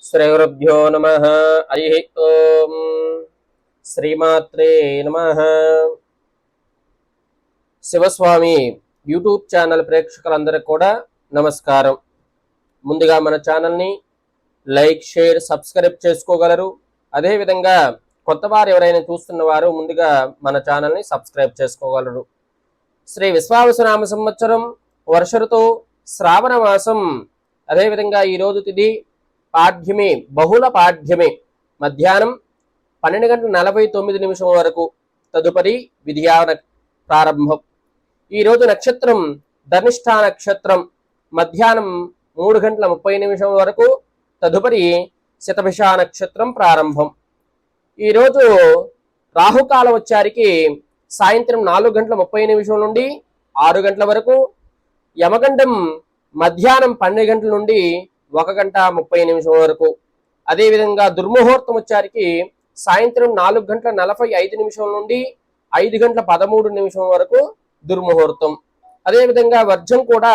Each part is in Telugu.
శ్రీగురుభ్యో నమః. హరి ఓం. శ్రీమాత్రే నమః. శివస్వామి యూట్యూబ్ ఛానల్ ప్రేక్షకులందరికీ కూడా నమస్కారం. ముందుగా మన ఛానల్ని లైక్, షేర్, సబ్స్క్రైబ్ చేసుకోగలరు. అదేవిధంగా కొత్త వారు ఎవరైనా చూస్తున్న వారు ముందుగా మన ఛానల్ని సబ్స్క్రైబ్ చేసుకోగలరు. శ్రీ విశ్వావసునామ సంవత్సరం వర్ష ఋతువు శ్రావణ మాసం. అదేవిధంగా ఈరోజు తిథి పాఠ్యమి, బహుళ పాఠ్యమి. మధ్యాహ్నం 12:49 వరకు. తదుపరి విధియాన ప్రారంభం. ఈరోజు నక్షత్రం ధనిష్ఠా నక్షత్రం. మధ్యాహ్నం 3:30 వరకు. తదుపరి శతభిష నక్షత్రం ప్రారంభం. ఈరోజు రాహుకాలం వచ్చారికి సాయంత్రం 4:30 నుండి 6 గంటల వరకు. యమగండం మధ్యాహ్నం 12 గంటల నుండి 1:30 వరకు. అదేవిధంగా దుర్ముహూర్తం వచ్చారికి సాయంత్రం 4:45 నుండి 5:13 వరకు దుర్ముహూర్తం. అదేవిధంగా వర్జం కూడా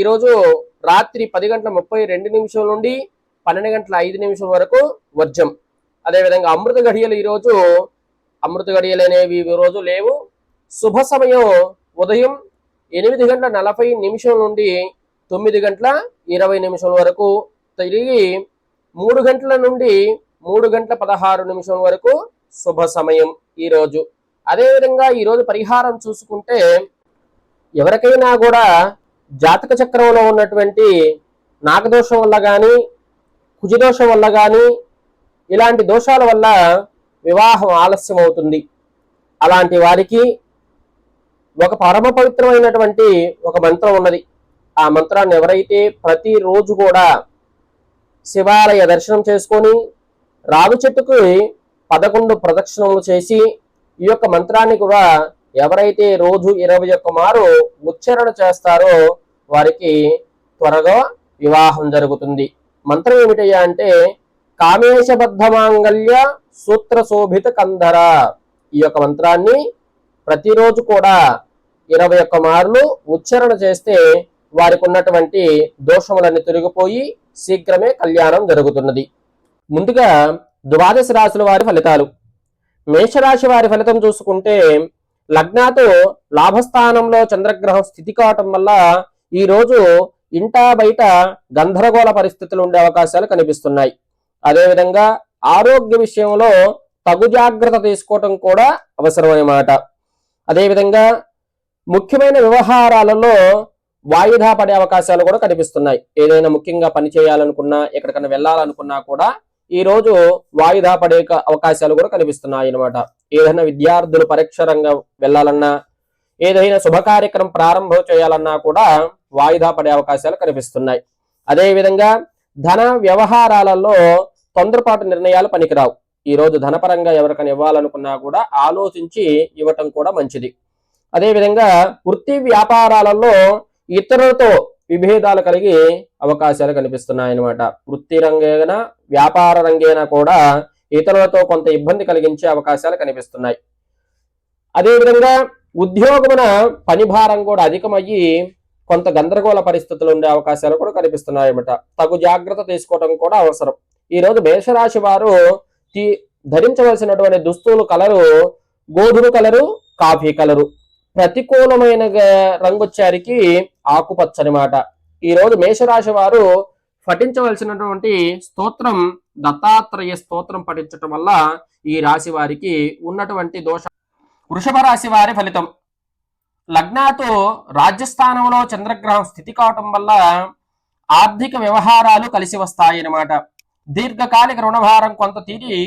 ఈరోజు రాత్రి 10:32 నుండి 12:05 వరకు వర్జం. అదేవిధంగా అమృత గడియలు ఈరోజు అమృత గడియలు అనేవి ఈరోజు లేవు. శుభ సమయం ఉదయం 8:40 నుండి 9:20 వరకు. తిరిగి 3 గంటల నుండి 3:16 వరకు శుభ సమయం ఈరోజు. అదేవిధంగా ఈరోజు పరిహారం చూసుకుంటే, ఎవరికైనా కూడా జాతక చక్రంలో ఉన్నటువంటి నాగదోషం వల్ల కానీ, కుజదోషం వల్ల కానీ, ఇలాంటి దోషాల వల్ల వివాహం ఆలస్యం అవుతుంది. అలాంటి వారికి ఒక పరమ పవిత్రమైనటువంటి ఒక మంత్రం ఉన్నది. ఆ మంత్రాన్ని ఎవరైతే ప్రతిరోజు కూడా శివాలయ దర్శనం చేసుకొని రావి చెట్టుకు 11 ప్రదక్షిణములు చేసి ఈ యొక్క మంత్రాన్ని కూడా ఎవరైతే రోజు 21 మారు ఉచ్చారణ చేస్తారో వారికి త్వరగా వివాహం జరుగుతుంది. మంత్రం ఏమిటయ్యా అంటే, కామేశబద్ధ మాంగళ్య సూత్ర శోభిత కంధర. ఈ యొక్క మంత్రాన్ని ప్రతిరోజు కూడా 21 మార్లు ఉచ్చారణ చేస్తే వారికి ఉన్నటువంటి దోషములన్నీ తొలగిపోయి శీఘ్రమే కళ్యాణం జరుగుతున్నది. ముందుగా ద్వాదశ రాశుల వారి ఫలితాలు. మేషరాశి వారి ఫలితం చూసుకుంటే, లగ్నాతో లాభస్థానంలో చంద్రగ్రహం స్థితి కావటం వల్ల ఈ రోజు ఇంటా బయట గందరగోళ పరిస్థితులు ఉండే అవకాశాలు కనిపిస్తున్నాయి. అదేవిధంగా ఆరోగ్య విషయంలో తగు జాగ్రత్త తీసుకోవటం కూడా అవసరమన్నమాట. అదేవిధంగా ముఖ్యమైన వ్యవహారాలలో వాయిదా పడే అవకాశాలు కూడా కనిపిస్తున్నాయి. ఏదైనా ముఖ్యంగా పని చేయాలనుకున్నా, ఎక్కడికైనా వెళ్ళాలనుకున్నా కూడా ఈ రోజు వాయిదా పడే అవకాశాలు కూడా కనిపిస్తున్నాయి అన్నమాట. ఏదైనా విద్యార్థులు పరీక్ష రంగం వెళ్ళాలన్నా, ఏదైనా శుభ కార్యక్రమం ప్రారంభం చేయాలన్నా కూడా వాయిదా పడే అవకాశాలు కనిపిస్తున్నాయి. అదేవిధంగా ధన వ్యవహారాలలో తొందరపాటు నిర్ణయాలు పనికిరావు. ఈ రోజు ధనపరంగా ఎవరికైనా ఇవ్వాలనుకున్నా కూడా ఆలోచించి ఇవ్వటం కూడా మంచిది. అదేవిధంగా వృత్తి వ్యాపారాలలో ఇతరులతో విభేదాలు కలిగి అవకాశాలు కనిపిస్తున్నాయి అన్నమాట. వృత్తి రంగేన వ్యాపార రంగేన కూడా ఇతరులతో కొంత ఇబ్బంది కలిగించే అవకాశాలు కనిపిస్తున్నాయి. అదేవిధంగా ఉద్యోగమున పని భారం కూడా అధికమయ్యి కొంత గందరగోళ పరిస్థితులు ఉండే అవకాశాలు కూడా కనిపిస్తున్నాయి అన్నమాట. తగు జాగ్రత్త తీసుకోవడం కూడా అవసరం. ఈ రోజు మేషరాశి వారు ధరించవలసినటువంటి దుస్తులు కలరు గోధుమ కలరు, కాఫీ కలరు. ప్రతికూలమైన రంగు వచ్చారికి ఆకుపచ్చ అనమాట. ఈ రోజు మేషరాశి వారు పఠించవలసినటువంటి స్తోత్రం దత్తాత్రేయ స్తోత్రం పఠించటం వల్ల ఈ రాశి వారికి ఉన్నటువంటి దోష. వృషభ రాశి వారి ఫలితం. లగ్నాతో రాజ్యస్థానంలో చంద్రగ్రహం స్థితి కావటం వల్ల ఆర్థిక వ్యవహారాలు కలిసి వస్తాయి అన్నమాట. దీర్ఘకాలిక రుణభారం కొంత తీరి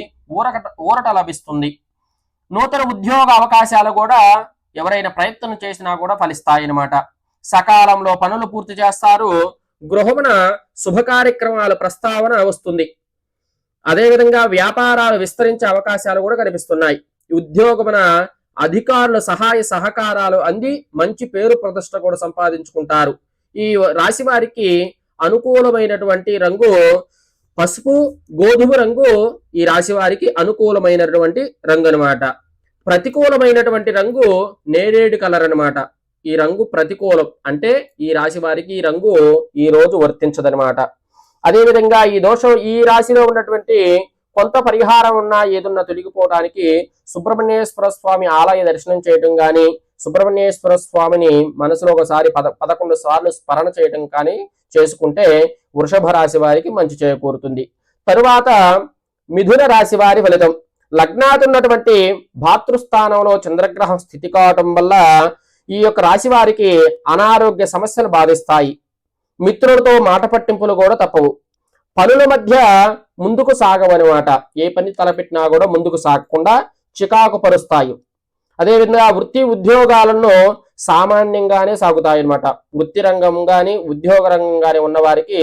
ఊరట లభిస్తుంది. నూతన ఉద్యోగ అవకాశాలు కూడా ఎవరైనా ప్రయత్నం చేసినా కూడా ఫలిస్తాయి అన్నమాట. సకాలంలో పనులు పూర్తి చేస్తారు. గృహమున శుభ కార్యక్రమాల ప్రస్తావన వస్తుంది. అదేవిధంగా వ్యాపారాలు విస్తరించే అవకాశాలు కూడా కనిపిస్తున్నాయి. ఉద్యోగమున అధికారుల సహాయ సహకారాలు అంది మంచి పేరు ప్రతిష్ట కూడా సంపాదించుకుంటారు. ఈ రాశి వారికి అనుకూలమైనటువంటి రంగు పసుపు, గోధుమ రంగు ఈ రాశి వారికి అనుకూలమైనటువంటి రంగు అనమాట. ప్రతికూలమైనటువంటి రంగు నేరేడు కలర్ అనమాట. ఈ రంగు ప్రతికూలం అంటే ఈ రాశి వారికి ఈ రంగు ఈ రోజు వర్తించదనమాట. అదేవిధంగా ఈ దోషం ఈ రాశిలో ఉన్నటువంటి కొంత పరిహారం ఉన్నా ఏదున్నా తొలగిపోవడానికి సుబ్రహ్మణ్యేశ్వర స్వామి ఆలయ దర్శనం చేయటం కానీ, సుబ్రహ్మణ్యేశ్వర స్వామిని మనసులో ఒకసారి 11 సార్లు స్మరణ చేయటం కానీ చేసుకుంటే వృషభ రాశి వారికి మంచి చేకూరుతుంది. తరువాత మిథున రాశి వారి ఫలితం. లగ్నాత్ ఉన్నటువంటి భాతృస్థానంలో చంద్రగ్రహం స్థితి కావటం వల్ల ఈ యొక్క రాశి వారికి అనారోగ్య సమస్యలు బాధిస్తాయి. మిత్రులతో మాట పట్టింపులు కూడా తప్పవు. పనుల మధ్య ముందుకు సాగవన్నమాట. ఏ పని తలపెట్టినా కూడా ముందుకు సాగకుండా చికాకు పరుస్తాయి. అదేవిధంగా వృత్తి ఉద్యోగాలను సామాన్యంగానే సాగుతాయి అన్నమాట. వృత్తి రంగం కానీ ఉద్యోగ రంగం కానీ ఉన్న వారికి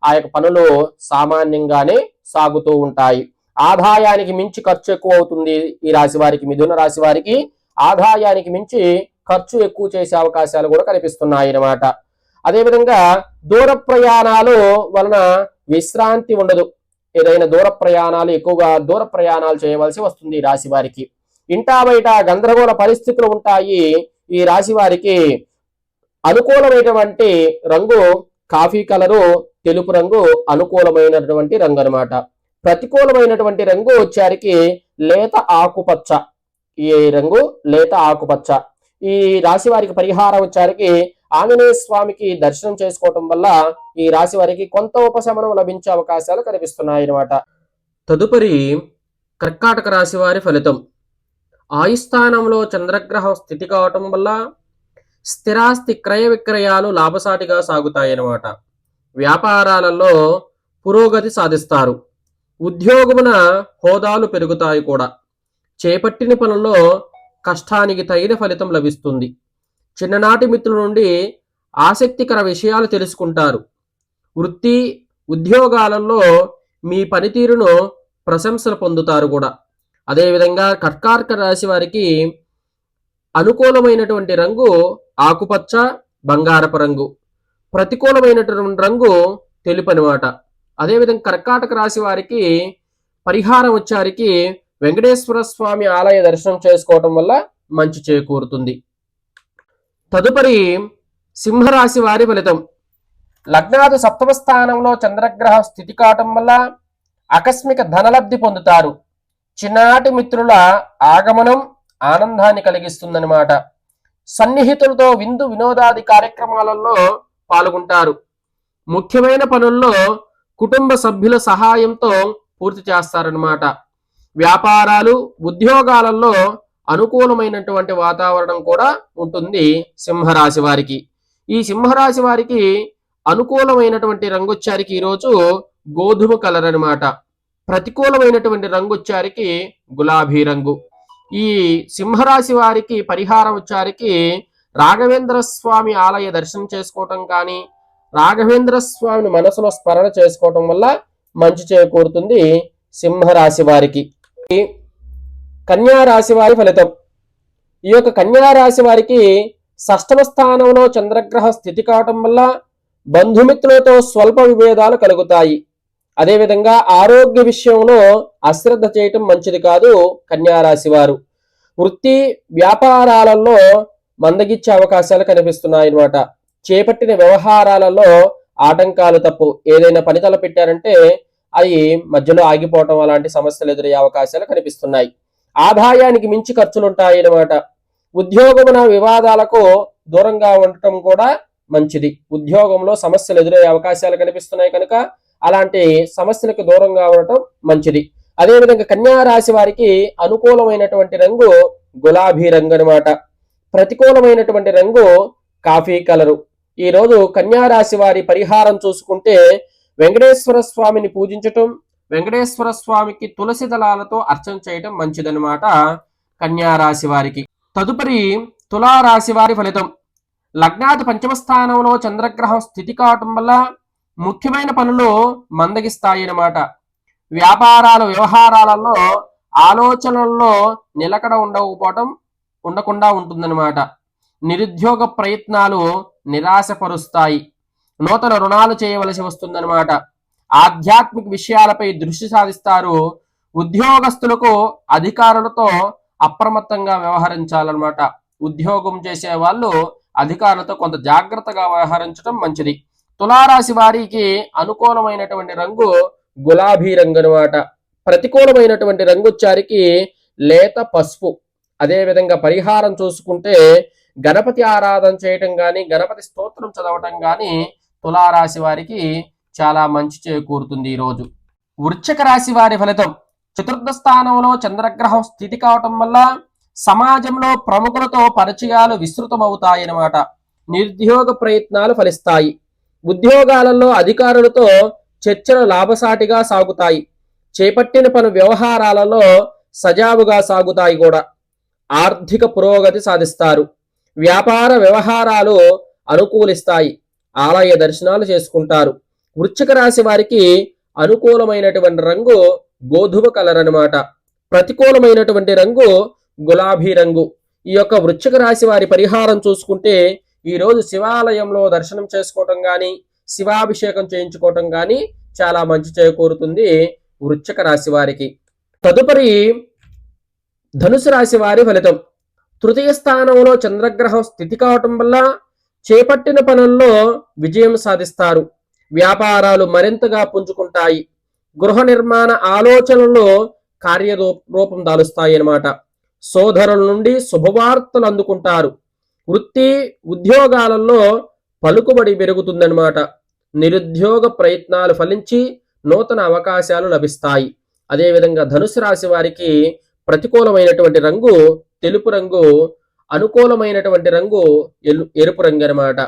ఆ యొక్క పనులు సామాన్యంగానే సాగుతూ ఉంటాయి. ఆదాయానికి మించి ఖర్చు ఎక్కువ అవుతుంది ఈ రాశి వారికి. మిథున రాశి వారికి ఆదాయానికి మించి ఖర్చు ఎక్కువ చేసే అవకాశాలు కూడా కనిపిస్తున్నాయి అన్నమాట. అదేవిధంగా దూర ప్రయాణాలు వలన విశ్రాంతి ఉండదు. ఏదైనా దూర ప్రయాణాలు ఎక్కువగా దూర ప్రయాణాలు చేయవలసి వస్తుంది ఈ రాశి వారికి. ఇంటా బయట గందరగోళ పరిస్థితులు ఉంటాయి. ఈ రాశి వారికి అనుకూలమైనటువంటి రంగు కాఫీ కలరు, తెలుపు రంగు అనుకూలమైనటువంటి రంగు అనమాట. ప్రతికూలమైనటువంటి రంగు వచ్చేసరికి లేత ఆకుపచ్చ. ఈ రంగు లేత ఆకుపచ్చ. ఈ రాశి వారికి పరిహారం వచ్చేసరికి ఆంజనేయ స్వామికి దర్శనం చేసుకోవటం వల్ల ఈ రాశి వారికి కొంత ఉపశమనం లభించే అవకాశాలు కనిపిస్తున్నాయి అన్నమాట. తదుపరి కర్కాటక రాశి వారి ఫలితం. ఆయుస్థానంలో చంద్రగ్రహం స్థితి కావటం వల్ల స్థిరాస్తి క్రయ విక్రయాలు లాభసాటిగా సాగుతాయి అన్నమాట. వ్యాపారాలలో పురోగతి సాధిస్తారు. ఉద్యోగమున హోదాలు పెరుగుతాయి కూడా. చేపట్టిన పనుల్లో కష్టానికి తగిన ఫలితం లభిస్తుంది. చిన్ననాటి మిత్రుల నుండి ఆసక్తికర విషయాలు తెలుసుకుంటారు. వృత్తి ఉద్యోగాలలో మీ పనితీరును ప్రశంసలు పొందుతారు కూడా. అదేవిధంగా కర్కాటక రాశి వారికి అనుకూలమైనటువంటి రంగు ఆకుపచ్చ, బంగారపు రంగు. ప్రతికూలమైనటువంటి రంగు తెలుపు అన్నమాట. అదేవిధంగా కర్కాటక రాశి వారికి పరిహారం వచ్చారికి వెంకటేశ్వర స్వామి ఆలయ దర్శనం చేసుకోవటం వల్ల మంచి చేకూరుతుంది. తదుపరి సింహరాశి వారి ఫలితం. లగ్నాది సప్తమ స్థానంలో చంద్రగ్రహ స్థితి కావటం వల్ల ఆకస్మిక ధనలబ్ధి పొందుతారు. చిన్ననాటి మిత్రుల ఆగమనం ఆనందాన్ని కలిగిస్తుందన్నమాట. సన్నిహితులతో విందు వినోదాది కార్యక్రమాలలో పాల్గొంటారు. ముఖ్యమైన పనుల్లో కుటుంబ సభ్యుల సహాయంతో పూర్తి చేస్తారన్నమాట. వ్యాపారాలు ఉద్యోగాలలో అనుకూలమైనటువంటి వాతావరణం కూడా ఉంటుంది సింహరాశి వారికి. ఈ సింహరాశి వారికి అనుకూలమైనటువంటి రంగు వచ్చారికి ఈరోజు గోధుమ కలర్ అనమాట. ప్రతికూలమైనటువంటి రంగు వచ్చారికి గులాబీ రంగు. ఈ సింహరాశి వారికి పరిహారం వచ్చారికి రాఘవేంద్ర స్వామి ఆలయ దర్శనం చేసుకోవటం కానీ, రాఘవేంద్ర స్వామిని మనసులో స్మరణ చేసుకోవటం వల్ల మంచి చేకూరుతుంది సింహరాశి వారికి. కన్యా రాశి వారి ఫలితం. ఈ యొక్క కన్యా రాశి వారికి షష్టమ స్థానంలో చంద్రగ్రహ స్థితి కావటం వల్ల బంధుమిత్రులతో స్వల్ప విభేదాలు కలుగుతాయి. అదేవిధంగా ఆరోగ్య విషయంలో అశ్రద్ధ చేయటం మంచిది కాదు కన్యా రాశి వారు. వృత్తి వ్యాపారాలలో మందగిచ్చే అవకాశాలు కనిపిస్తున్నాయి అన్నమాట. చేపట్టిన వ్యవహారాలలో ఆటంకాలు తప్పు. ఏదైనా పని తలపెట్టారంటే అవి మధ్యలో ఆగిపోవటం అలాంటి సమస్యలు ఎదురయ్యే అవకాశాలు కనిపిస్తున్నాయి. ఆదాయానికి మించి ఖర్చులు ఉంటాయి అన్నమాట. ఉద్యోగమున వివాదాలకు దూరంగా ఉండటం కూడా మంచిది. ఉద్యోగంలో సమస్యలు ఎదురయ్యే అవకాశాలు కనిపిస్తున్నాయి కనుక అలాంటి సమస్యలకు దూరంగా ఉండటం మంచిది. అదేవిధంగా కన్యా రాశి వారికి అనుకూలమైనటువంటి రంగు గులాబీ రంగు అనమాట. ప్రతికూలమైనటువంటి రంగు కాఫీ కలరు. ఈ రోజు కన్యా రాశి వారి పరిహారం చూసుకుంటే వెంకటేశ్వర స్వామిని పూజించటం, వెంకటేశ్వర స్వామికి తులసి దళాలతో అర్చన చేయటం మంచిదన్నమాట కన్యా రాశి వారికి. తదుపరి తులారాశి వారి ఫలితం. లగ్నాది పంచమ స్థానంలో చంద్రగ్రహం స్థితి కావటం వల్ల ముఖ్యమైన పనులు మందగిస్తాయి అన్నమాట. వ్యాపారాల వ్యవహారాలలో ఆలోచనల్లో నిలకడ ఉండకుండా ఉంటుందన్నమాట. నిరుద్యోగ ప్రయత్నాలు నిరాశపరుస్తాయి. నూతన రుణాలు చేయవలసి వస్తుందన్నమాట. ఆధ్యాత్మిక విషయాలపై దృష్టి సాధిస్తారు. ఉద్యోగస్తులకు అధికారులతో అప్రమత్తంగా వ్యవహరించాలన్నమాట. ఉద్యోగం చేసే వాళ్ళు అధికారులతో కొంత జాగ్రత్తగా వ్యవహరించడం మంచిది. తులారాశి వారికి అనుకూలమైనటువంటి రంగు గులాబీ రంగు అనమాట. ప్రతికూలమైనటువంటి రంగు వచ్చారికి లేత పసుపు. అదే విధంగా పరిహారం చూసుకుంటే గణపతి ఆరాధన చేయటం గాని, గణపతి స్తోత్రం చదవటం గాని తులారాశి వారికి చాలా మంచి చేకూరుతుంది. ఈ రోజు వృశ్చిక రాశి వారి ఫలితం. చతుర్థ స్థానంలో చంద్రగ్రహం స్థితి కావటం వల్ల సమాజంలో ప్రముఖులతో పరిచయాలు విస్తృతమవుతాయన్నమాట. నిరుద్యోగ ప్రయత్నాలు ఫలిస్తాయి. ఉద్యోగాలలో అధికారులతో చర్చలు లాభసాటిగా సాగుతాయి. చేపట్టిన పలు వ్యవహారాలలో సజావుగా సాగుతాయి కూడా. ఆర్థిక పురోగతి సాధిస్తారు. వ్యాపార వ్యవహారాలు అనుకూలిస్తాయి. ఆలయ దర్శనాలు చేసుకుంటారు. వృశ్చిక రాశి వారికి అనుకూలమైనటువంటి రంగు గోధుమ కలర్ అన్నమాట. ప్రతికూలమైనటువంటి రంగు గులాబీ రంగు. ఈ యొక్క వృశ్చిక రాశి వారి పరిహారం చూసుకుంటే ఈ రోజు శివాలయంలో దర్శనం చేసుకోవటం గాని, శివాభిషేకం చేయించుకోవటం గాని చాలా మంచి చేకూరుతుంది వృశ్చిక రాశి వారికి. తదుపరి ధనుసు రాశి వారి ఫలితం. తృతీయ స్థానంలో చంద్రగ్రహం స్థితి కావటం వల్ల చేపట్టిన పనుల్లో విజయం సాధిస్తారు. వ్యాపారాలు మరింతగా పుంజుకుంటాయి. గృహ నిర్మాణ ఆలోచనలు కార్యరూపం దాలుస్తాయి అన్నమాట. సోదరుల నుండి శుభవార్తలు అందుకుంటారు. వృత్తి ఉద్యోగాలలో పలుకుబడి పెరుగుతుందన్నమాట. నిరుద్యోగ ప్రయత్నాలు ఫలించి నూతన అవకాశాలు లభిస్తాయి. అదేవిధంగా ధనుసు రాశి వారికి ప్రతికూలమైనటువంటి రంగు తెలుపు రంగు, అనుకూలమైనటువంటి రంగు ఎరుపు రంగు అనమాట.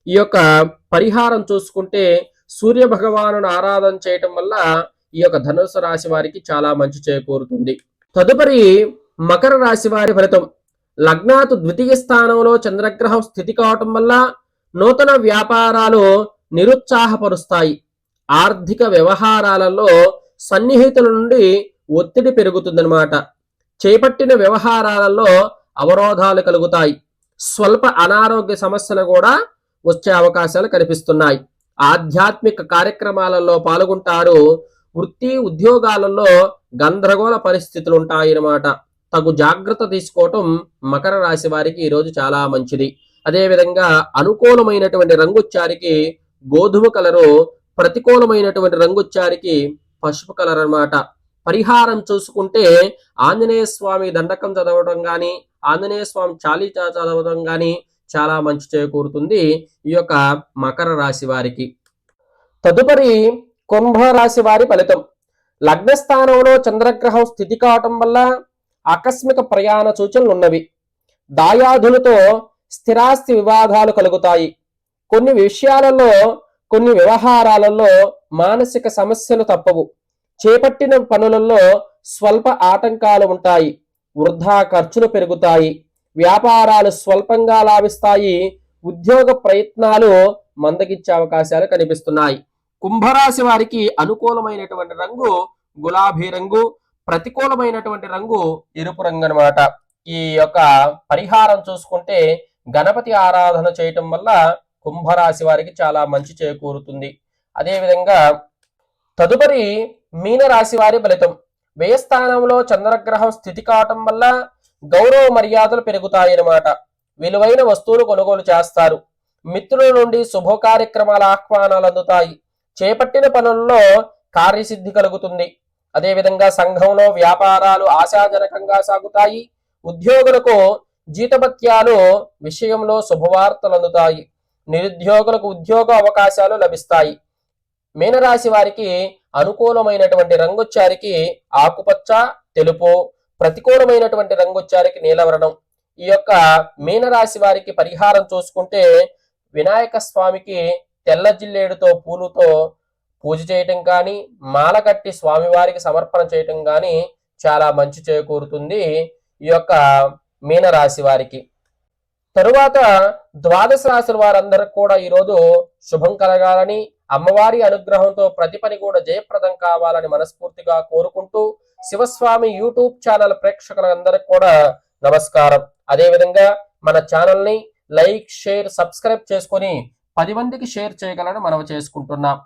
ఈ యొక్క పరిహారం చూసుకుంటే సూర్య భగవాను ఆరాధన చేయటం వల్ల ఈ యొక్క ధనుసు రాశి వారికి చాలా మంచి చేకూరుతుంది. తదుపరి మకర రాశి వారి ఫలితం. లగ్నాతు ద్వితీయ స్థానంలో చంద్రగ్రహం స్థితి కావటం వల్ల నూతన వ్యాపారాలు నిరుత్సాహపరుస్తాయి. ఆర్థిక వ్యవహారాలలో సన్నిహితుల నుండి ఒత్తిడి పెరుగుతుందన్నమాట. చేపట్టిన వ్యవహారాలలో అవరోధాలు కలుగుతాయి. స్వల్ప అనారోగ్య సమస్యలు కూడా వచ్చే అవకాశాలు కనిపిస్తున్నాయి. ఆధ్యాత్మిక కార్యక్రమాలలో పాల్గొంటారు. వృత్తి ఉద్యోగాలలో గందరగోళ పరిస్థితులు ఉంటాయన్నమాట. తగు జాగ్రత్త తీసుకోవటం మకర రాశి వారికి ఈరోజు చాలా మంచిది. అదేవిధంగా అనుకూలమైనటువంటి రంగుచ్చారికి గోధుమ కలరు, ప్రతికూలమైనటువంటి రంగుచ్చారికి పసుపు కలర్ అన్నమాట. పరిహారం చూసుకుంటే ఆంజనేయ స్వామి దండకం చదవడం గాని, ఆంజనేయ స్వామి చాలీసా చదవడం గాని చాలా మంచి చేకూరుతుంది ఈ యొక్క మకర రాశి వారికి. తదుపరి కుంభరాశి వారి ఫలితం. లగ్న స్థానంలో చంద్రగ్రహం స్థితి కావటం వల్ల ఆకస్మిక ప్రయాణ సూచనలు ఉన్నవి. దాయాదులతో స్థిరాస్తి వివాదాలు కలుగుతాయి. కొన్ని విషయాలలో, కొన్ని వ్యవహారాలలో మానసిక సమస్యలు తప్పవు. చేపట్టిన పనులలో స్వల్ప ఆటంకాలు ఉంటాయి. వృధా ఖర్చులు పెరుగుతాయి. వ్యాపారాలు స్వల్పంగా లాభిస్తాయి. ఉద్యోగ ప్రయత్నాలు మందగిచ్చే అవకాశాలు కనిపిస్తున్నాయి. కుంభరాశి వారికి అనుకూలమైనటువంటి రంగు గులాబీ రంగు, ప్రతికూలమైనటువంటి రంగు ఎరుపు రంగు అనమాట. ఈ యొక్క పరిహారం చూసుకుంటే గణపతి ఆరాధన చేయటం వల్ల కుంభరాశి వారికి చాలా మంచి చేకూరుతుంది. అదేవిధంగా తదుపరి మీనరాశి వారి ఫలితం. వ్యయస్థానంలో చంద్రగ్రహం స్థితి కావటం వల్ల గౌరవ మర్యాదలు పెరుగుతాయన్నమాట. విలువైన వస్తువులు కొనుగోలు చేస్తారు. మిత్రుల నుండి శుభ కార్యక్రమాల ఆహ్వానాలు అందుతాయి. చేపట్టిన పనుల్లో కార్యసిద్ధి కలుగుతుంది. అదేవిధంగా సంఘంలో వ్యాపారాలు ఆశాజనకంగా సాగుతాయి. ఉద్యోగులకు జీతభత్యాలు విషయంలో శుభవార్తలు అందుతాయి. నిరుద్యోగులకు ఉద్యోగ అవకాశాలు లభిస్తాయి. మీనరాశి వారికి అనుకూలమైనటువంటి రంగొచ్చారికి ఆకుపచ్చ, తెలుపు. ప్రతికూలమైనటువంటి రంగొచ్చారికి నీలవర్ణం. ఈ యొక్క మీనరాశి వారికి పరిహారం చూసుకుంటే వినాయక స్వామికి తెల్ల జిల్లేడుతో పూలుతో పూజ చేయటం కానీ, మాల కట్టి స్వామివారికి సమర్పణ చేయటం కానీ చాలా మంచి చేకూరుతుంది ఈ యొక్క మీనరాశి వారికి. తరువాత ద్వాదశ రాశుల వారందరికి కూడా ఈరోజు శుభం కలగాలని, అమ్మవారి అనుగ్రహంతో ప్రతి పని కూడా జయప్రదం కావాలని మనస్ఫూర్తిగా కోరుకుంటూ శివస్వామి యూట్యూబ్ ఛానల్ ప్రేక్షకులందరికీ కూడా నమస్కారం. అదేవిధంగా మన ఛానల్ని లైక్, షేర్, సబ్స్క్రైబ్ చేసుకొని 10 మందికి షేర్ చేయగలని మనవి చేసుకుంటున్నాం.